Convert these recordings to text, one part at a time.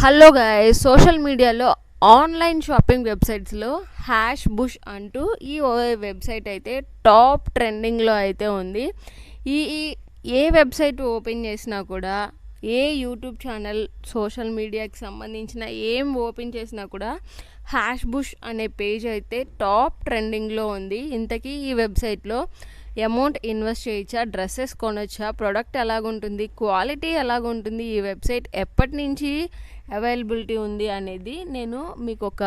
Hello guys, social మీడియాలో online shopping వెబ్సైట్స్లో hash bush అంటూ ఈ వెబ్సైట్ అయితే టాప్ ట్రెండింగ్లో అయితే ఉంది. ఏ వెబ్సైట్ ఓపెన్ చేసినా కూడా, ఏ యూట్యూబ్ ఛానల్ సోషల్ మీడియాకి సంబంధించిన ఏం ఓపెన్ చేసినా కూడా హ్యాష్ బుష్ అనే పేజ్ అయితే టాప్ ట్రెండింగ్లో ఉంది. ఇంతకీ ఈ వెబ్సైట్లో అమౌంట్ ఇన్వెస్ట్ చేయొచ్చా, డ్రెస్సెస్ కొనొచ్చా, ప్రోడక్ట్ ఎలాగుంటుంది, క్వాలిటీ ఎలాగుంటుంది, ఈ వెబ్సైట్ ఎప్పటి నుంచి అవైలబిలిటీ ఉంది అనేది నేను మీకు ఒక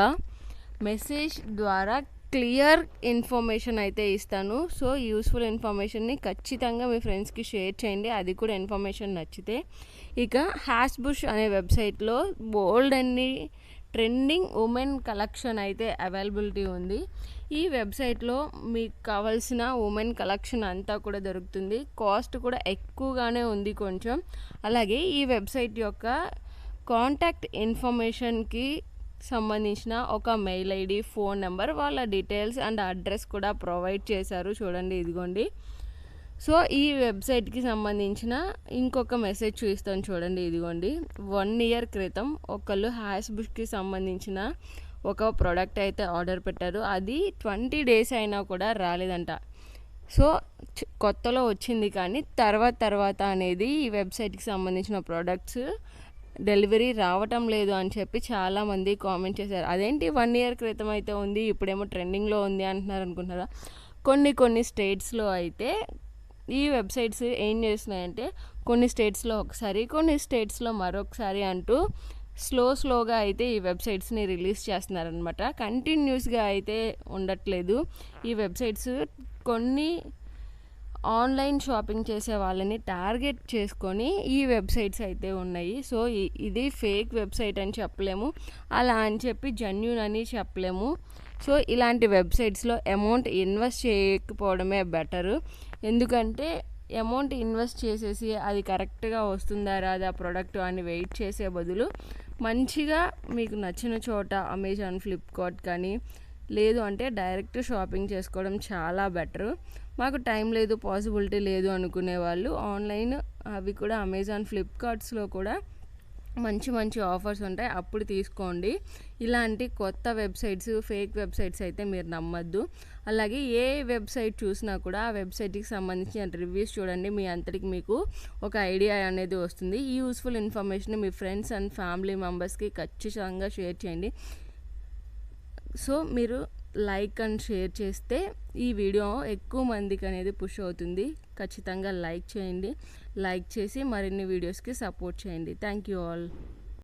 మెసేజ్ ద్వారా క్లియర్ ఇన్ఫర్మేషన్ అయితే ఇస్తాను. సో యూస్ఫుల్ ఇన్ఫర్మేషన్ని ఖచ్చితంగా మీ ఫ్రెండ్స్కి షేర్ చేయండి, అది కూడా ఇన్ఫర్మేషన్ నచ్చితే. ఇక హ్యాష్ బుష్ అనే వెబ్సైట్లో బోల్డ్ అన్ని ట్రెండింగ్ ఉమెన్ కలెక్షన్ అయితే అవైలబిలిటీ ఉంది. ఈ వెబ్సైట్లో మీకు కావాల్సిన ఉమెన్ కలెక్షన్ అంతా కూడా దొరుకుతుంది. కాస్ట్ కూడా ఎక్కువగానే ఉంది కొంచెం. అలాగే ఈ వెబ్సైట్ యొక్క కాంటాక్ట్ ఇన్ఫర్మేషన్కి సంబంధించిన ఒక మెయిల్ ఐడి, ఫోన్ నెంబర్, వాళ్ళ డీటెయిల్స్ అండ్ అడ్రస్ కూడా ప్రొవైడ్ చేశారు. చూడండి, ఇదిగోండి. సో ఈ వెబ్సైట్కి సంబంధించిన ఇంకొక మెసేజ్ చూపిస్తాను చూడండి, ఇదిగోండి. 1 year క్రితం ఒకళ్ళు హ్యాష్ బుష్కి సంబంధించిన ఒక ప్రోడక్ట్ అయితే ఆర్డర్ పెట్టారు. అది 20 days అయినా కూడా రాలేదంట. సో కొత్తలో వచ్చింది, కానీ తర్వాత అనేది ఈ వెబ్సైట్కి సంబంధించిన ప్రోడక్ట్స్ డెలివరీ రావటం లేదు అని చెప్పి చాలామంది కామెంట్ చేశారు. అదేంటి 1 year క్రితం అయితే ఉంది, ఇప్పుడేమో ట్రెండింగ్లో ఉంది అంటున్నారు అనుకుంటున్నారా? కొన్ని స్టేట్స్లో అయితే ఈ వెబ్సైట్స్ ఏం చేస్తున్నాయంటే కొన్ని స్టేట్స్లో ఒకసారి, కొన్ని స్టేట్స్లో మరొకసారి అంటూ స్లోగా అయితే ఈ వెబ్సైట్స్ని రిలీజ్ చేస్తున్నారనమాట. కంటిన్యూస్గా అయితే ఉండట్లేదు. ఈ వెబ్సైట్స్ కొన్ని ఆన్లైన్ షాపింగ్ చేసే వాళ్ళని టార్గెట్ చేసుకొని ఈ వెబ్సైట్స్ అయితే ఉన్నాయి. సో ఇది ఫేక్ వెబ్సైట్ అని చెప్పలేము, అలా అని చెప్పి జెన్యూన్ అని చెప్పలేము. సో ఇలాంటి వెబ్సైట్స్లో అమౌంట్ ఇన్వెస్ట్ చేయకపోవడమే బెటరు. ఎందుకంటే అమౌంట్ ఇన్వెస్ట్ చేసేసి అది కరెక్ట్గా వస్తుందా రాదా ప్రోడక్ట్ అని వెయిట్ చేసే బదులు మంచిగా మీకు నచ్చిన చోట అమెజాన్, ఫ్లిప్కార్ట్ కానీ లేదు అంటే డైరెక్ట్ షాపింగ్ చేసుకోవడం చాలా బెటరు. మాకు టైం లేదు, పాసిబిలిటీ లేదు అనుకునే వాళ్ళు ఆన్లైన్ అవి కూడా అమెజాన్, ఫ్లిప్కార్ట్స్లో కూడా మంచి ఆఫర్స్ ఉంటాయి, అప్పుడు తీసుకోండి. ఇలాంటి కొత్త వెబ్సైట్స్, ఫేక్ వెబ్సైట్స్ అయితే మీరు నమ్మద్దు. అలాగే ఏ వెబ్సైట్ చూసినా కూడా ఆ వెబ్సైట్కి సంబంధించిన రివ్యూస్ చూడండి, మీ అంతటికి మీకు ఒక ఐడియా అనేది వస్తుంది. ఈ useful information me friends and family మెంబర్స్కి ఖచ్చితంగా షేర్ చేయండి. సో మీరు లైక్ అండ్ షేర్ చేస్తే ఈ వీడియో ఎక్కువ మందికి అనేది పుష్ అవుతుంది. ఖచ్చితంగా లైక్ చేయండి. లైక్ చేసి మరిన్ని వీడియోస్కి సపోర్ట్ చేయండి. Thank you all.